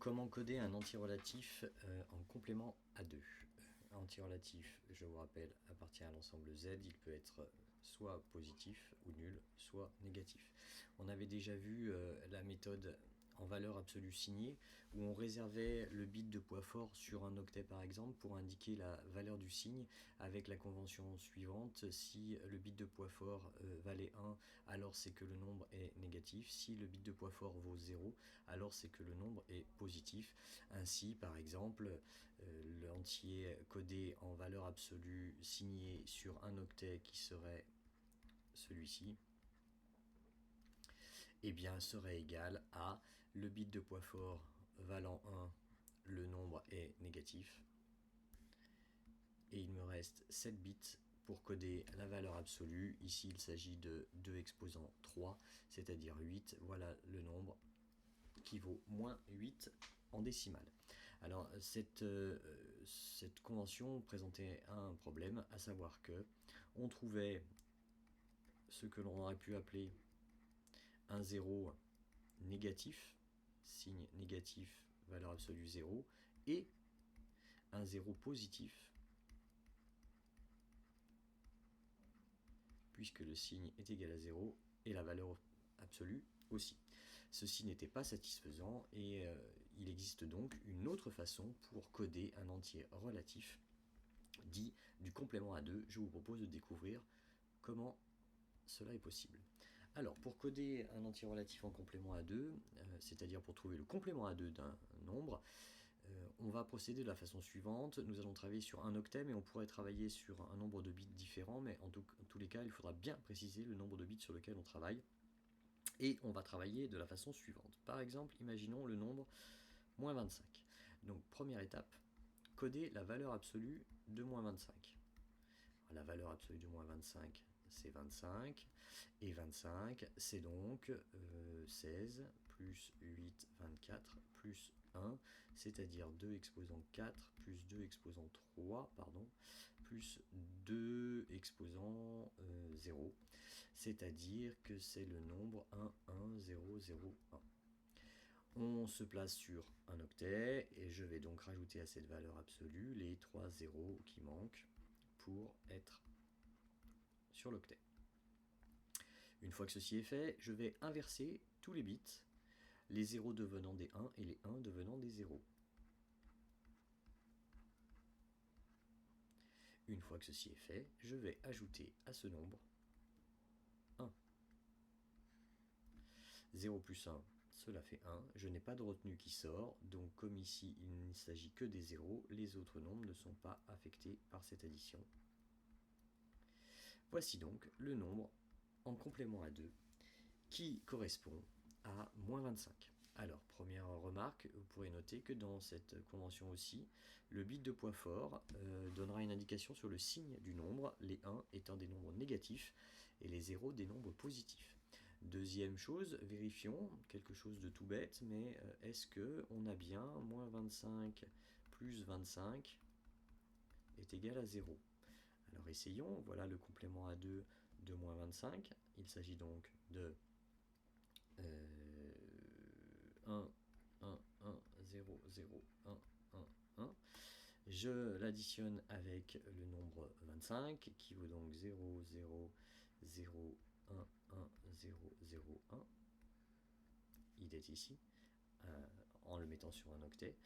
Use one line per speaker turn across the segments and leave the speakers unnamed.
comment coder un antirelatif en complément à 2? Un antirelatif, je vous rappelle, appartient à l'ensemble Z. Il peut être soit positif ou nul, soit négatif. On avait déjà vu la méthode en valeur absolue signée, où on réservait le bit de poids fort sur un octet par exemple pour indiquer la valeur du signe avec la convention suivante: si le bit de poids fort valait 1, alors c'est que le nombre est négatif. Si le bit de poids fort vaut 0, alors c'est que le nombre est positif. Ainsi, par exemple, l'entier codé en valeur absolue signé sur un octet qui serait celui-ci, eh bien, serait égal à le bit de poids fort valant 1, le nombre est négatif. Et il me reste 7 bits pour coder la valeur absolue. Ici, il s'agit de 2 exposant 3, c'est-à-dire 8. Voilà le nombre qui vaut moins 8 en décimale. Alors, cette convention présentait un problème, à savoir que on trouvait ce que l'on aurait pu appeler un 0 négatif, signe négatif, valeur absolue 0, et un 0 positif, puisque le signe est égal à 0 et la valeur absolue aussi. Ceci n'était pas satisfaisant et il existe donc une autre façon pour coder un entier relatif dit du complément à 2. Je vous propose de découvrir comment cela est possible. Alors, pour coder un entier relatif en complément à 2, c'est-à-dire pour trouver le complément à 2 d'un nombre, on va procéder de la façon suivante. Nous allons travailler sur un octet, mais on pourrait travailler sur un nombre de bits différents, mais en tous les cas, il faudra bien préciser le nombre de bits sur lequel on travaille. Et on va travailler de la façon suivante. Par exemple, imaginons le nombre moins 25. Donc, première étape, coder la valeur absolue de moins 25. La valeur absolue de moins 25, c'est 25. Et 25, c'est donc 16 plus 8, 24, plus 1, c'est-à-dire 2 exposant 4, plus 2 exposant 3, pardon, plus 2 exposant 0, c'est-à-dire que c'est le nombre 1, 1, 0, 0, 1. On se place sur un octet, et je vais donc rajouter à cette valeur absolue les 3 zéros qui manquent pour être sur l'octet. Une fois que ceci est fait, je vais inverser tous les bits, les 0 devenant des 1 et les 1 devenant des 0. Une fois que ceci est fait, je vais ajouter à ce nombre 1. 0 plus 1, cela fait 1. Je n'ai pas de retenue qui sort, donc comme ici il ne s'agit que des 0, les autres nombres ne sont pas affectés par cette addition. Voici donc le nombre en complément à 2 qui correspond à moins 25. Alors, première remarque, vous pourrez noter que dans cette convention aussi, le bit de poids fort donnera une indication sur le signe du nombre, les 1 étant des nombres négatifs et les 0 des nombres positifs. Deuxième chose, vérifions quelque chose de tout bête, mais est-ce qu'on a bien moins 25 plus 25 est égal à 0? Alors essayons, voilà le complément à 2 de moins 25. Il s'agit donc de 1, 1, 1, 0, 0, 1, 1, 1. Je l'additionne avec le nombre 25, qui vaut donc 0, 0, 0, 1, 1, 0, 0, 1. Il est ici, en le mettant sur un octet.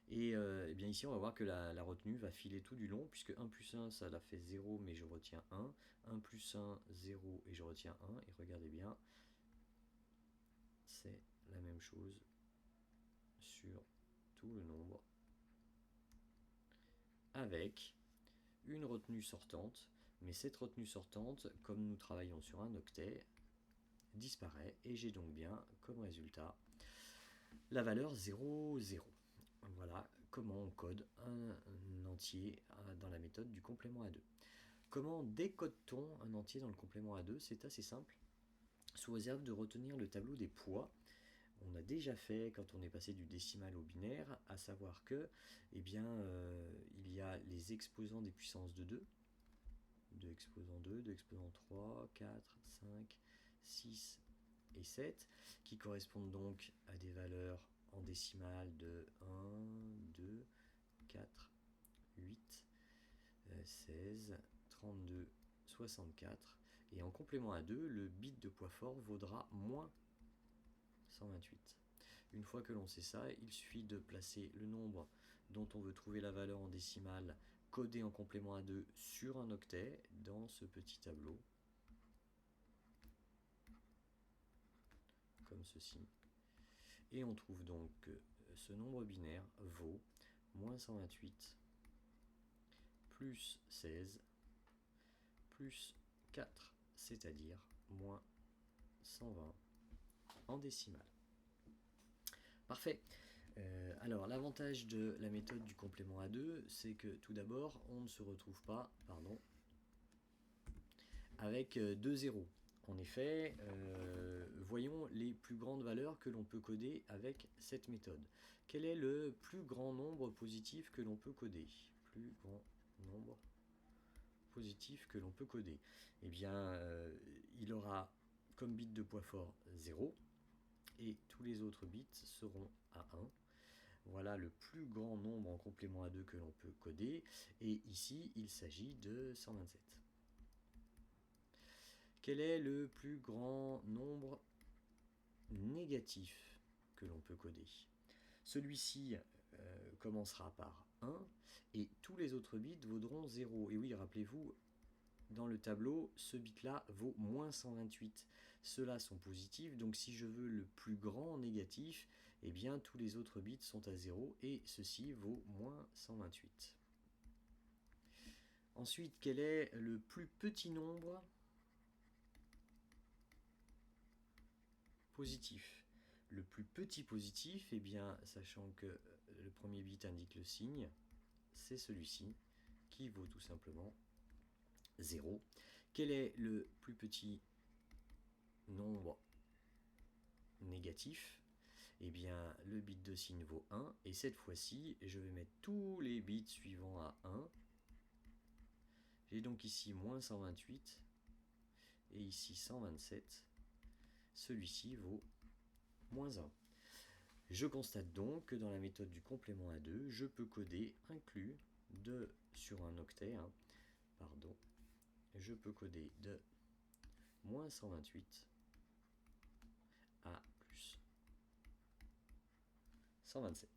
Et bien ici, on va voir que la retenue va filer tout du long, puisque 1 plus 1, ça la fait 0, mais je retiens 1. 1 plus 1, 0, et je retiens 1. Et regardez bien, c'est la même chose sur tout le nombre, avec une retenue sortante, mais cette retenue sortante, comme nous travaillons sur un octet, disparaît, et j'ai donc bien comme résultat la valeur 0, 0. Voilà comment on code un entier dans la méthode du complément à 2. Comment décode-t-on un entier dans le complément à 2? C'est assez simple, sous réserve de retenir le tableau des poids. On a déjà fait quand on est passé du décimal au binaire, à savoir que, eh bien, il y a les exposants des puissances de 2, 2 exposants 2, 2 exposants 3, 4, 5, 6 et 7, qui correspondent donc à des valeurs en décimale de 1, 2, 4, 8, 16, 32, 64. Et en complément à 2, le bit de poids fort vaudra moins 128. Une fois que l'on sait ça, il suffit de placer le nombre dont on veut trouver la valeur en décimale codé en complément à 2 sur un octet dans ce petit tableau, comme ceci. Et on trouve donc que ce nombre binaire vaut moins 128 plus 16 plus 4, c'est-à-dire moins 120 en décimale. Parfait. Alors l'avantage de la méthode du complément à 2, c'est que tout d'abord, on ne se retrouve pas avec deux zéros. En effet, voyons les plus grandes valeurs que l'on peut coder avec cette méthode. Quel est le plus grand nombre positif que l'on peut coder? Plus grand nombre positif que l'on peut coder. Eh bien, il aura comme bit de poids fort 0, et tous les autres bits seront à 1. Voilà le plus grand nombre en complément à 2 que l'on peut coder, et ici, il s'agit de 127. Quel est le plus grand nombre négatif que l'on peut coder? Celui-ci commencera par 1 et tous les autres bits vaudront 0. Et oui, rappelez-vous, dans le tableau, ce bit-là vaut moins 128. Ceux-là sont positifs, donc si je veux le plus grand négatif, eh bien tous les autres bits sont à 0 et ceci vaut moins 128. Ensuite, quel est le plus petit nombre positif? Le plus petit positif, eh bien, sachant que le premier bit indique le signe, c'est celui-ci, qui vaut tout simplement 0. Quel est le plus petit nombre négatif? Eh bien, le bit de signe vaut 1, et cette fois-ci, je vais mettre tous les bits suivants à 1. J'ai donc ici moins 128, et ici 127. Celui-ci vaut moins 1. Je constate donc que dans la méthode du complément à 2, je peux coder inclus de sur un octet, je peux coder de moins 128 à plus 127.